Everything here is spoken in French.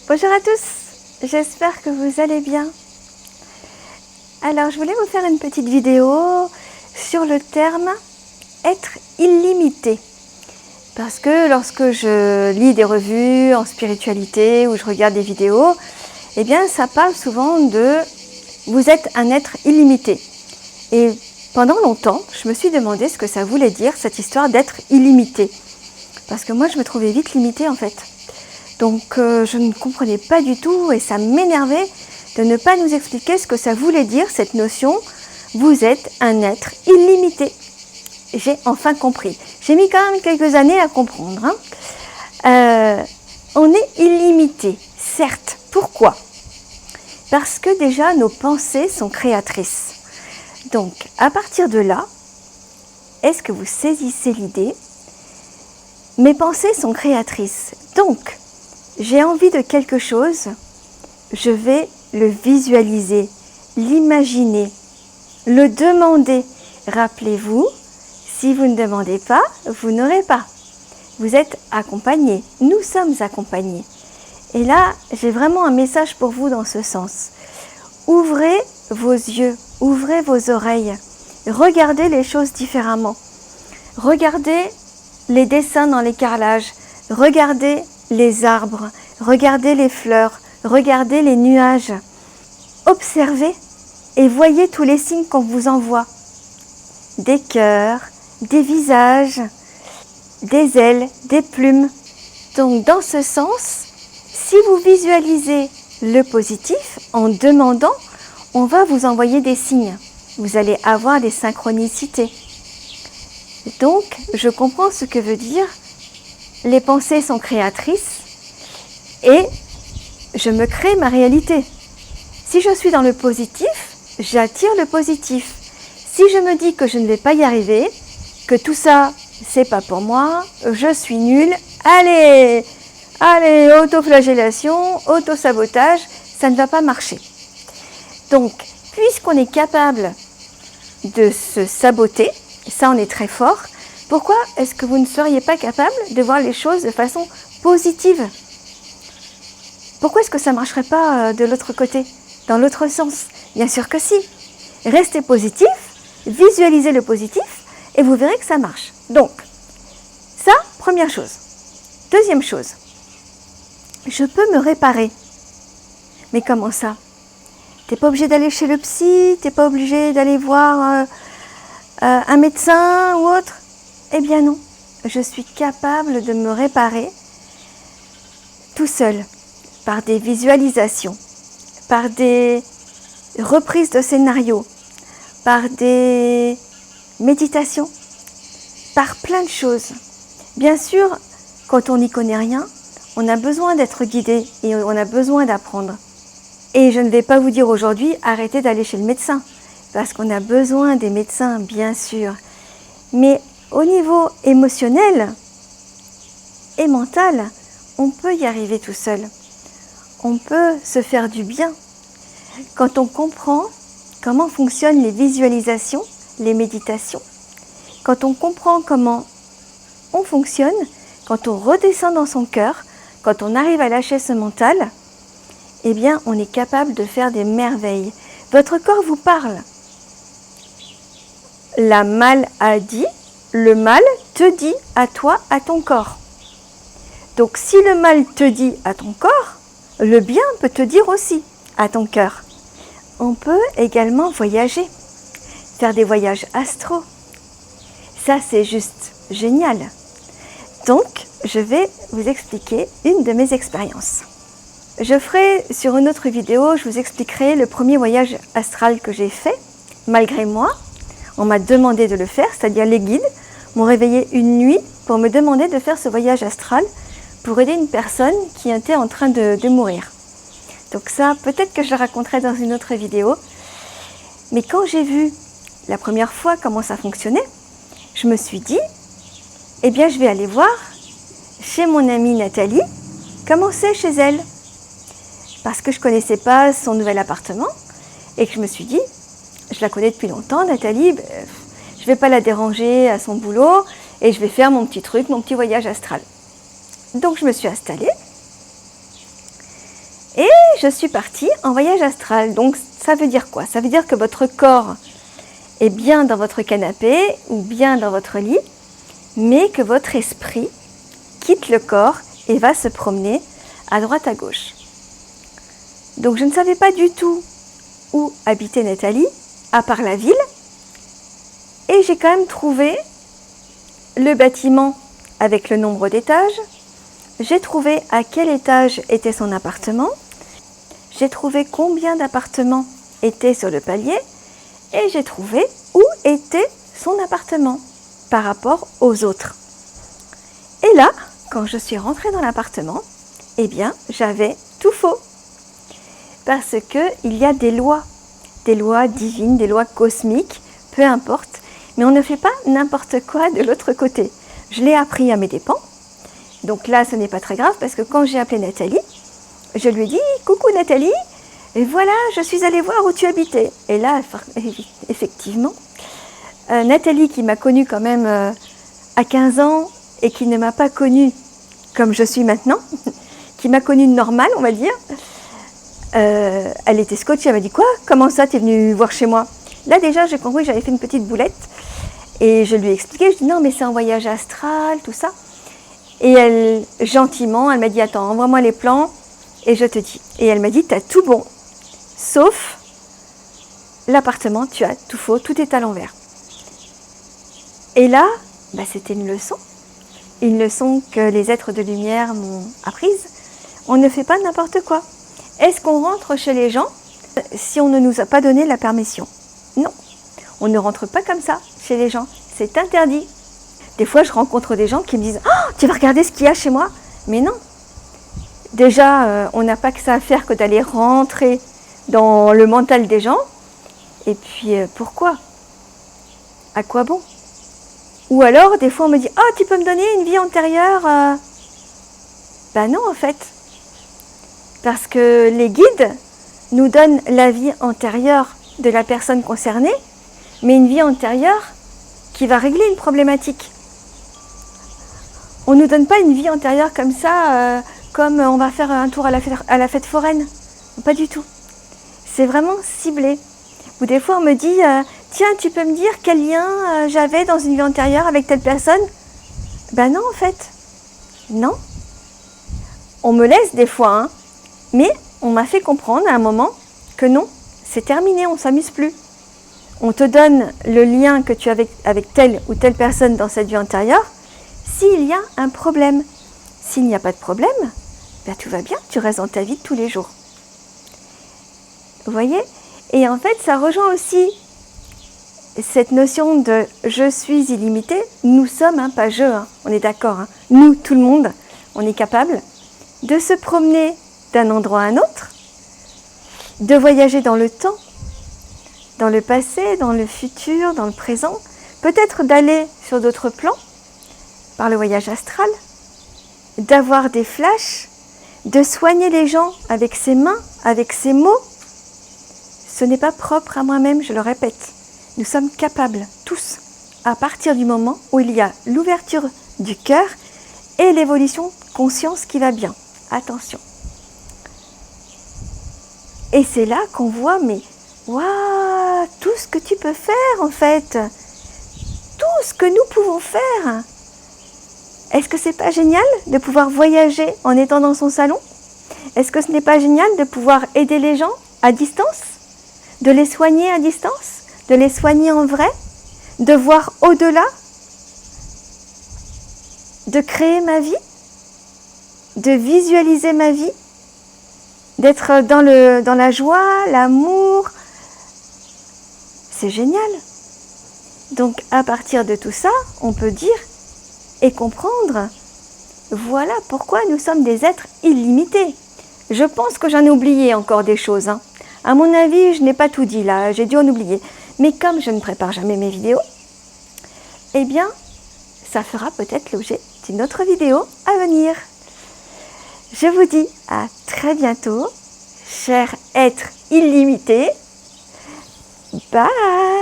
Bonjour à tous, j'espère que vous allez bien. Alors je voulais vous faire une petite vidéo sur le terme être illimité. Parce que lorsque je lis des revues en spiritualité ou je regarde des vidéos, eh bien ça parle souvent de vous êtes un être illimité. Et pendant longtemps, je me suis demandé ce que ça voulait dire cette histoire d'être illimité. Parce que moi je me trouvais vite limitée en fait. Donc je ne comprenais pas du tout et ça m'énervait de ne pas nous expliquer ce que ça voulait dire cette notion « vous êtes un être illimité ». J'ai enfin compris. J'ai mis quand même quelques années à comprendre. On est illimité, certes. Pourquoi? Parce que déjà nos pensées sont créatrices. Donc à partir de là, est-ce que vous saisissez l'idée? Mes pensées sont créatrices. Donc, j'ai envie de quelque chose, je vais le visualiser, l'imaginer, le demander. Rappelez-vous, si vous ne demandez pas, vous n'aurez pas. Vous êtes accompagné, nous sommes accompagnés. Et là, j'ai vraiment un message pour vous dans ce sens. Ouvrez vos yeux, ouvrez vos oreilles, regardez les choses différemment. Regardez les dessins dans les carrelages, regardez les arbres, regardez les fleurs, regardez les nuages. Observez et voyez tous les signes qu'on vous envoie. Des cœurs, des visages, des ailes, des plumes. Donc dans ce sens, si vous visualisez le positif en demandant, on va vous envoyer des signes. Vous allez avoir des synchronicités. Donc, je comprends ce que veut dire les pensées sont créatrices et je me crée ma réalité. Si je suis dans le positif, j'attire le positif. Si je me dis que je ne vais pas y arriver, que tout ça, c'est pas pour moi, je suis nulle, allez, autoflagellation, autosabotage, ça ne va pas marcher. Donc, puisqu'on est capable de se saboter, ça on est très fort, pourquoi est-ce que vous ne seriez pas capable de voir les choses de façon positive? Pourquoi est-ce que ça ne marcherait pas de l'autre côté, dans l'autre sens? Bien sûr que si. Restez positif, visualisez le positif et vous verrez que ça marche. Donc, ça, première chose. Deuxième chose, je peux me réparer. Mais comment ça? T'es pas obligé d'aller chez le psy, t'es pas obligé d'aller voir un médecin ou autre? Eh bien non, je suis capable de me réparer tout seul, par des visualisations, par des reprises de scénarios, par des méditations, par plein de choses. Bien sûr, quand on n'y connaît rien, on a besoin d'être guidé et on a besoin d'apprendre. Et je ne vais pas vous dire aujourd'hui, arrêtez d'aller chez le médecin, parce qu'on a besoin des médecins, bien sûr. Mais au niveau émotionnel et mental, on peut y arriver tout seul. On peut se faire du bien. Quand on comprend comment fonctionnent les visualisations, les méditations, quand on comprend comment on fonctionne, quand on redescend dans son cœur, quand on arrive à lâcher ce mental, eh bien, on est capable de faire des merveilles. Votre corps vous parle. La maladie, le mal te dit à toi, à ton corps. Donc si le mal te dit à ton corps, le bien peut te dire aussi à ton cœur. On peut également voyager, faire des voyages astraux. Ça c'est juste génial. Donc je vais vous expliquer une de mes expériences. Je ferai sur une autre vidéo, je vous expliquerai le premier voyage astral que j'ai fait, malgré moi. On m'a demandé de le faire, c'est-à-dire les guides m'ont réveillé une nuit pour me demander de faire ce voyage astral pour aider une personne qui était en train de mourir. Donc ça, peut-être que je le raconterai dans une autre vidéo. Mais quand j'ai vu la première fois comment ça fonctionnait, je me suis dit, eh bien je vais aller voir chez mon amie Nathalie comment c'est chez elle. Parce que je ne connaissais pas son nouvel appartement et que je me suis dit, je la connais depuis longtemps, Nathalie, je ne vais pas la déranger à son boulot et je vais faire mon petit truc, mon petit voyage astral. Donc je me suis installée je suis partie en voyage astral. Donc ça veut dire quoi? Ça veut dire que votre corps est bien dans votre canapé ou bien dans votre lit, mais que votre esprit quitte le corps et va se promener à droite à gauche. Donc je ne savais pas du tout où habitait Nathalie, à part la ville, et j'ai quand même trouvé le bâtiment avec le nombre d'étages, j'ai trouvé à quel étage était son appartement, j'ai trouvé combien d'appartements étaient sur le palier, et j'ai trouvé où était son appartement par rapport aux autres. Et là, quand je suis rentrée dans l'appartement, eh bien, j'avais tout faux. Parce qu'il y a des lois divines, des lois cosmiques, peu importe, mais on ne fait pas n'importe quoi de l'autre côté. Je l'ai appris à mes dépens, donc là, ce n'est pas très grave, parce que quand j'ai appelé Nathalie, je lui ai dit « Coucou Nathalie, et voilà, je suis allée voir où tu habitais. » Et là, effectivement, Nathalie, qui m'a connue quand même à 15 ans, et qui ne m'a pas connue comme je suis maintenant, qui m'a connue normale, on va dire, elle était scotchée, elle m'a dit « Quoi? Comment ça, tu es venue voir chez moi ?» Là déjà, j'ai compris que j'avais fait une petite boulette, et je lui ai expliqué, je dis « Non, mais c'est un voyage astral, tout ça. » Et elle, gentiment, elle m'a dit « Attends, envoie-moi les plans, et je te dis. » Et elle m'a dit « T'as tout bon, sauf l'appartement, tu as tout faux, tout est à l'envers. » Et là, bah, c'était une leçon que les êtres de lumière m'ont apprise. On ne fait pas n'importe quoi. Est-ce qu'on rentre chez les gens si on ne nous a pas donné la permission? Non, on ne rentre pas comme ça chez les gens, c'est interdit. Des fois, je rencontre des gens qui me disent « Oh, tu vas regarder ce qu'il y a chez moi ?» Mais non. Déjà, on n'a pas que ça à faire que d'aller rentrer dans le mental des gens. Et puis, pourquoi? À quoi bon? Ou alors, des fois, on me dit « Oh, tu peux me donner une vie antérieure ?» Ben non, en fait. Parce que les guides nous donnent la vie antérieure de la personne concernée, mais une vie antérieure qui va régler une problématique. On ne nous donne pas une vie antérieure comme ça, comme on va faire un tour à la fête foraine. Pas du tout. C'est vraiment ciblé. Ou des fois on me dit tiens, tu peux me dire quel lien j'avais dans une vie antérieure avec telle personne? Ben non, en fait. Non. On me laisse des fois, hein, mais on m'a fait comprendre à un moment que non, c'est terminé, on ne s'amuse plus. On te donne le lien que tu as avec telle ou telle personne dans cette vie antérieure s'il y a un problème. S'il n'y a pas de problème, ben tout va bien, tu restes dans ta vie de tous les jours. Vous voyez? Et en fait, ça rejoint aussi cette notion de « je suis illimité ». Nous sommes, hein, pas « je hein, », on est d'accord. Hein. Nous, tout le monde, on est capable de se promener d'un endroit à un autre, de voyager dans le temps, dans le passé, dans le futur, dans le présent, peut-être d'aller sur d'autres plans, par le voyage astral, d'avoir des flashs, de soigner les gens avec ses mains, avec ses mots. Ce n'est pas propre à moi-même, je le répète. Nous sommes capables, tous, à partir du moment où il y a l'ouverture du cœur et l'évolution conscience qui va bien. Attention. Et c'est là qu'on voit, mais waouh, tout ce que tu peux faire en fait, tout ce que nous pouvons faire. Est-ce que c'est pas génial de pouvoir voyager en étant dans son salon? Est-ce que ce n'est pas génial de pouvoir aider les gens à distance? De les soigner à distance? De les soigner en vrai? De voir au-delà? De créer ma vie? De visualiser ma vie? D'être dans la joie, l'amour? C'est génial. Donc à partir de tout ça, on peut dire et comprendre, voilà pourquoi nous sommes des êtres illimités. Je pense que j'en ai oublié encore des choses. Hein. À mon avis, je n'ai pas tout dit là, j'ai dû en oublier. Mais comme je ne prépare jamais mes vidéos, eh bien, ça fera peut-être l'objet d'une autre vidéo à venir. Je vous dis à très bientôt, chers êtres illimités. Bye!